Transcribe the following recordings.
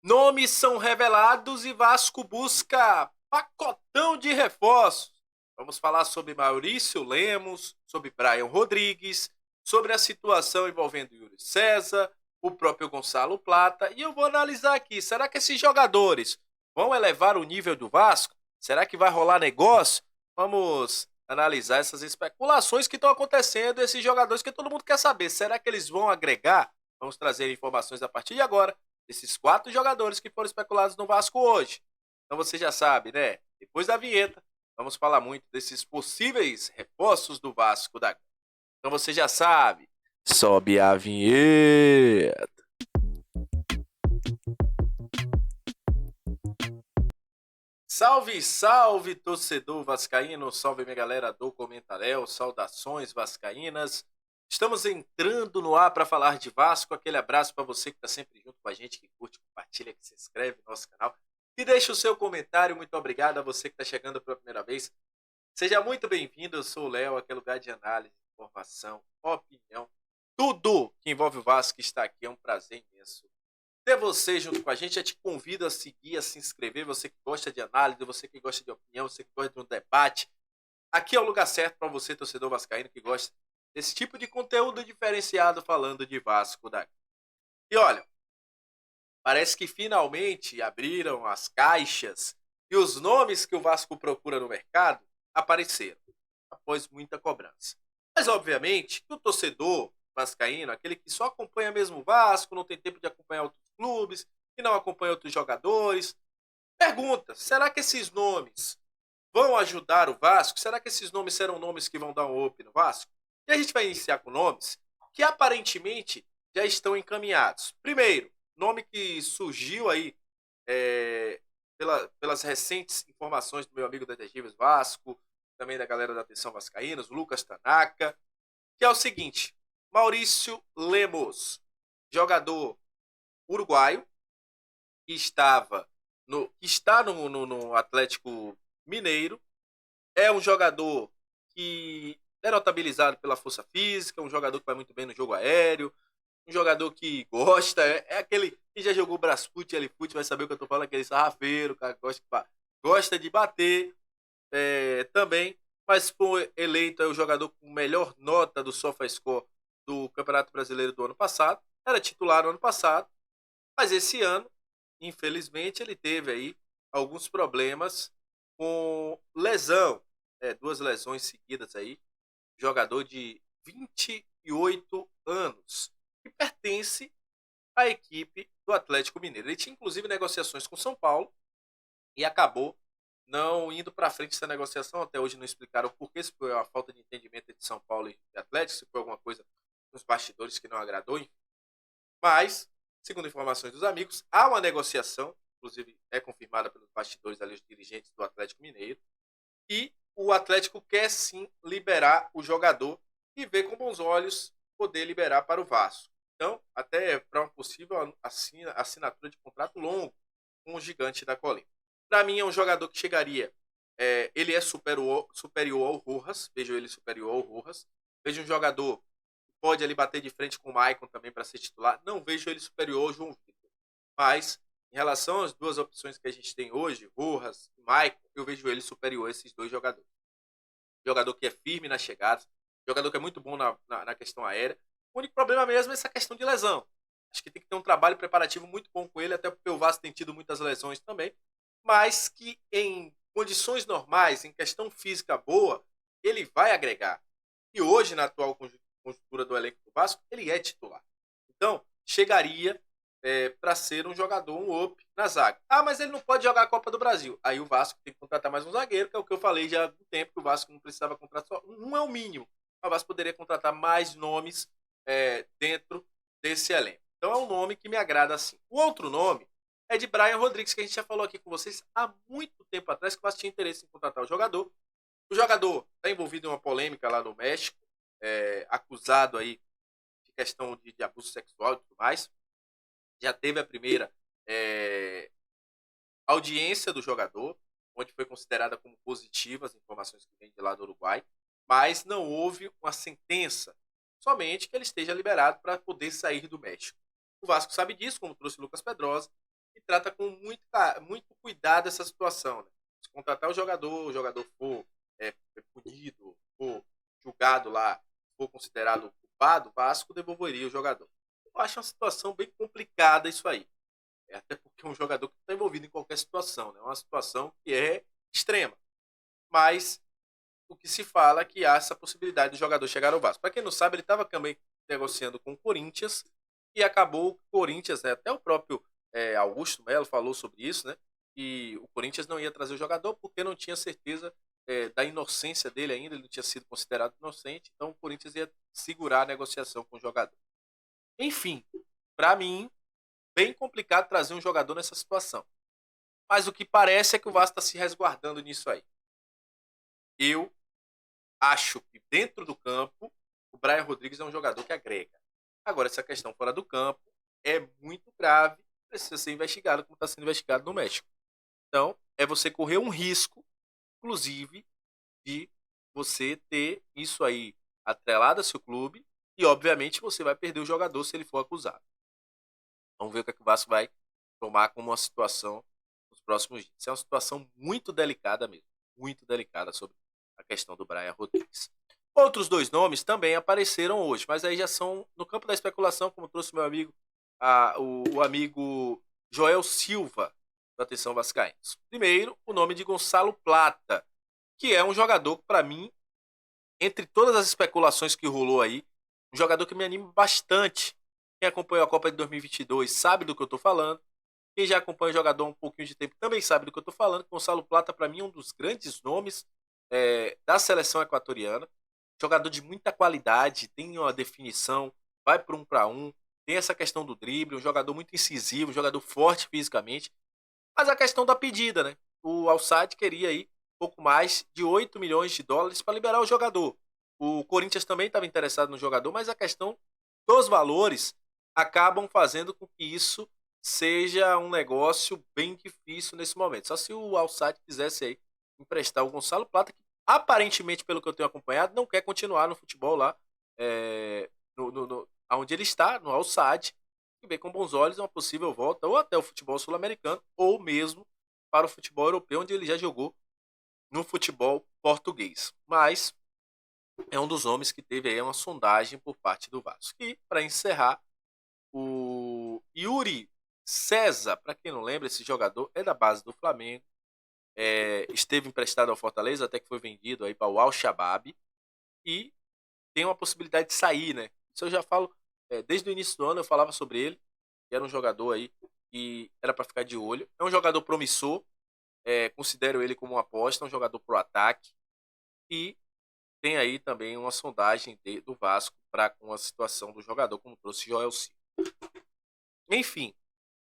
Nomes são revelados e Vasco busca pacotão de reforços. Vamos falar sobre Maurício Lemos, sobre Brian Rodrigues, sobre a situação envolvendo Yuri César, o próprio Gonçalo Plata. E eu vou analisar aqui: será que esses jogadores vão elevar o nível do Vasco? Será que vai rolar negócio? Vamos analisar essas especulações que estão acontecendo, esses jogadores que todo mundo quer saber. Será que eles vão agregar? Vamos trazer informações a partir de agora desses 4 jogadores que foram especulados no Vasco hoje. Então você já sabe, né? Depois da vinheta, vamos falar muito desses possíveis reforços do Vasco da Gama. Então você já sabe, sobe a vinheta. Salve, salve, torcedor vascaíno, salve minha galera do Comentarel, saudações vascaínas. Estamos entrando no ar para falar de Vasco. Aquele abraço para você que está sempre junto com a gente, que curte, compartilha, que se inscreve no nosso canal e deixa o seu comentário. Muito obrigado a você que está chegando pela primeira vez. Seja muito bem-vindo. Eu sou o Léo, aquele lugar de análise, informação, opinião. Tudo que envolve o Vasco está aqui. É um prazer imenso ter você junto com a gente. Eu te convido a seguir, a se inscrever. Você que gosta de análise, você que gosta de opinião, você que gosta de um debate. Aqui é o lugar certo para você, torcedor vascaíno, que gosta desse tipo de conteúdo diferenciado falando de Vasco da Gama. E olha, parece que finalmente abriram as caixas e os nomes que o Vasco procura no mercado apareceram, após muita cobrança. Mas, obviamente, que o torcedor vascaíno, aquele que só acompanha mesmo o Vasco, não tem tempo de acompanhar outros clubes, que não acompanha outros jogadores, pergunta: será que esses nomes vão ajudar o Vasco? Será que esses nomes serão nomes que vão dar um up no Vasco? E a gente vai iniciar com nomes que aparentemente já estão encaminhados. Primeiro, nome que surgiu aí pelas recentes informações do meu amigo Detetives Vasco, também da galera da Atenção Vascaínos, Lucas Tanaka, que é o seguinte: Maurício Lemos, jogador uruguaio, que está no Atlético Mineiro, é um jogador que é notabilizado pela força física, um jogador que vai muito bem no jogo aéreo, um jogador que gosta, é aquele que já jogou Brasfoot, L-Foot, vai saber o que eu tô falando, aquele sarrafeiro, cara que gosta de bater também, mas foi eleito o jogador com melhor nota do SofaScore do Campeonato Brasileiro do ano passado, era titular no ano passado, mas esse ano, infelizmente, ele teve aí alguns problemas com lesão, 2 lesões seguidas aí, jogador de 28 anos, que pertence à equipe do Atlético Mineiro. Ele tinha inclusive negociações com São Paulo e acabou não indo para frente essa negociação. Até hoje não explicaram por que, se foi uma falta de entendimento entre São Paulo e Atlético, se foi alguma coisa nos bastidores que não agradou, enfim. Mas, segundo informações dos amigos, há uma negociação, inclusive é confirmada pelos bastidores ali, os dirigentes do Atlético Mineiro, e o Atlético quer sim liberar o jogador e ver com bons olhos poder liberar para o Vasco. Então, até para uma possível assinatura de contrato longo com o gigante da colina. Para mim, é um jogador que chegaria, ele é superior ao Rojas, vejo ele superior ao Rojas, vejo um jogador que pode ali bater de frente com o Maicon também para ser titular, não vejo ele superior ao João Vitor, mas em relação às 2 opções que a gente tem hoje, Rojas e Maicon, eu vejo ele superior a esses 2 jogadores. Jogador que é firme nas chegadas, jogador que é muito bom na questão aérea. O único problema mesmo é essa questão de lesão. Acho que tem que ter um trabalho preparativo muito bom com ele, até porque o Vasco tem tido muitas lesões também, mas que em condições normais, em questão física boa, ele vai agregar. E hoje, na atual conjuntura do elenco do Vasco, ele é titular. Então, chegaria para ser um jogador, um up na zaga. Ah, mas ele não pode jogar a Copa do Brasil. Aí o Vasco tem que contratar mais um zagueiro, que é o que eu falei já há um tempo, que o Vasco não precisava contratar só um, é o mínimo. O Vasco poderia contratar mais nomes dentro desse elenco. Então é um nome que me agrada assim. O outro nome é de Brian Rodrigues, que a gente já falou aqui com vocês há muito tempo atrás, que o Vasco tinha interesse em contratar o jogador. O jogador está envolvido em uma polêmica lá no México, acusado aí de questão de abuso sexual e tudo mais. Já teve a primeira audiência do jogador, onde foi considerada como positiva as informações que vêm de lá do Uruguai, mas não houve uma sentença, somente que ele esteja liberado para poder sair do México. O Vasco sabe disso, como trouxe o Lucas Pedrosa, e trata com muito cuidado essa situação, né? Se contratar o jogador for punido, for julgado lá, for considerado culpado, o Vasco devolveria o jogador. Eu acho uma situação bem complicada isso aí. Até porque é um jogador que está envolvido em qualquer situação, né? É uma situação que é extrema. Mas o que se fala é que há essa possibilidade do jogador chegar ao Vasco. Para quem não sabe, ele estava também negociando com o Corinthians e acabou o Corinthians, né? Até o próprio Augusto Melo falou sobre isso, né? E o Corinthians não ia trazer o jogador porque não tinha certeza da inocência dele ainda, ele não tinha sido considerado inocente, então o Corinthians ia segurar a negociação com o jogador. Enfim, para mim, bem complicado trazer um jogador nessa situação. Mas o que parece é que o Vasco está se resguardando nisso aí. Eu acho que dentro do campo, o Brian Rodrigues é um jogador que agrega. Agora, essa questão fora do campo é muito grave, precisa ser investigado como está sendo investigado no México. Então, é você correr um risco, inclusive, de você ter isso aí atrelado ao seu clube e, obviamente, você vai perder o jogador se ele for acusado. Vamos ver o que, é que o Vasco vai tomar como uma situação nos próximos dias. Isso é uma situação muito delicada mesmo, muito delicada sobre a questão do Brian Rodrigues. Outros dois nomes também apareceram hoje, mas aí já são no campo da especulação, como trouxe meu amigo, o amigo Joel Silva, da Atenção Vascaínos. Primeiro, o nome de Gonçalo Plata, que é um jogador que, para mim, entre todas as especulações que rolou aí, um jogador que me anima bastante. Quem acompanhou a Copa de 2022 sabe do que eu estou falando. Quem já acompanha o jogador há um pouquinho de tempo também sabe do que eu estou falando. Gonçalo Plata, para mim, é um dos grandes nomes da seleção equatoriana. Jogador de muita qualidade, tem uma definição, vai para um, tem essa questão do drible, um jogador muito incisivo, um jogador forte fisicamente. Mas a questão da pedida, né? O Al-Sadd queria aí pouco mais de 8 milhões de dólares para liberar o jogador. O Corinthians também estava interessado no jogador, mas a questão dos valores acabam fazendo com que isso seja um negócio bem difícil nesse momento. Só se o Al-Sadd quisesse aí emprestar o Gonçalo Plata, que aparentemente, pelo que eu tenho acompanhado, não quer continuar no futebol lá, onde ele está, no Al-Sadd, que vê com bons olhos uma possível volta ou até o futebol sul-americano ou mesmo para o futebol europeu, onde ele já jogou no futebol português. Mas é um dos nomes que teve aí uma sondagem por parte do Vasco. E, para encerrar, o Yuri César, para quem não lembra, esse jogador é da base do Flamengo, esteve emprestado ao Fortaleza, até que foi vendido aí para o Al-Shabaab, e tem uma possibilidade de sair, né? Isso eu já falo, desde o início do ano eu falava sobre ele, que era um jogador aí que era para ficar de olho. É um jogador promissor, considero ele como uma aposta, um jogador pro ataque, e tem aí também uma sondagem do Vasco para com a situação do jogador, como trouxe Joel Silva. Enfim,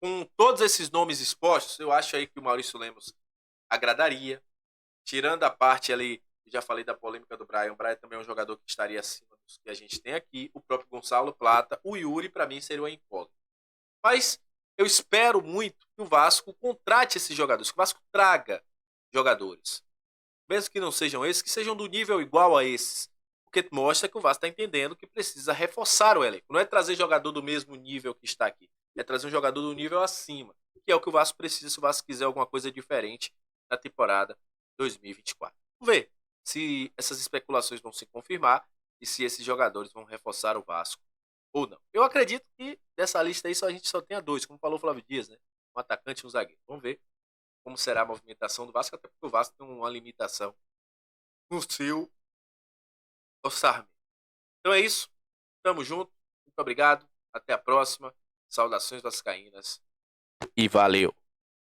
com todos esses nomes expostos, eu acho aí que o Maurício Lemos agradaria, tirando a parte ali, já falei da polêmica do Brian. O Brian também é um jogador que estaria acima dos que a gente tem aqui. O próprio Gonçalo Plata, o Yuri, para mim, seria uma incógnita. Mas eu espero muito que o Vasco contrate esses jogadores, que o Vasco traga jogadores. Mesmo que não sejam esses, que sejam do nível igual a esses. Porque mostra que o Vasco está entendendo que precisa reforçar o elenco. Não é trazer jogador do mesmo nível que está aqui. É trazer um jogador do nível acima. Que é o que o Vasco precisa se o Vasco quiser alguma coisa diferente na temporada 2024. Vamos ver se essas especulações vão se confirmar e se esses jogadores vão reforçar o Vasco ou não. Eu acredito que dessa lista aí a gente só tenha dois, como falou o Flávio Dias, né? Um atacante e um zagueiro. Vamos ver como será a movimentação do Vasco, até porque o Vasco tem uma limitação no seu orçamento. Então é isso. Tamo junto. Muito obrigado. Até a próxima. Saudações vascaínas. E valeu.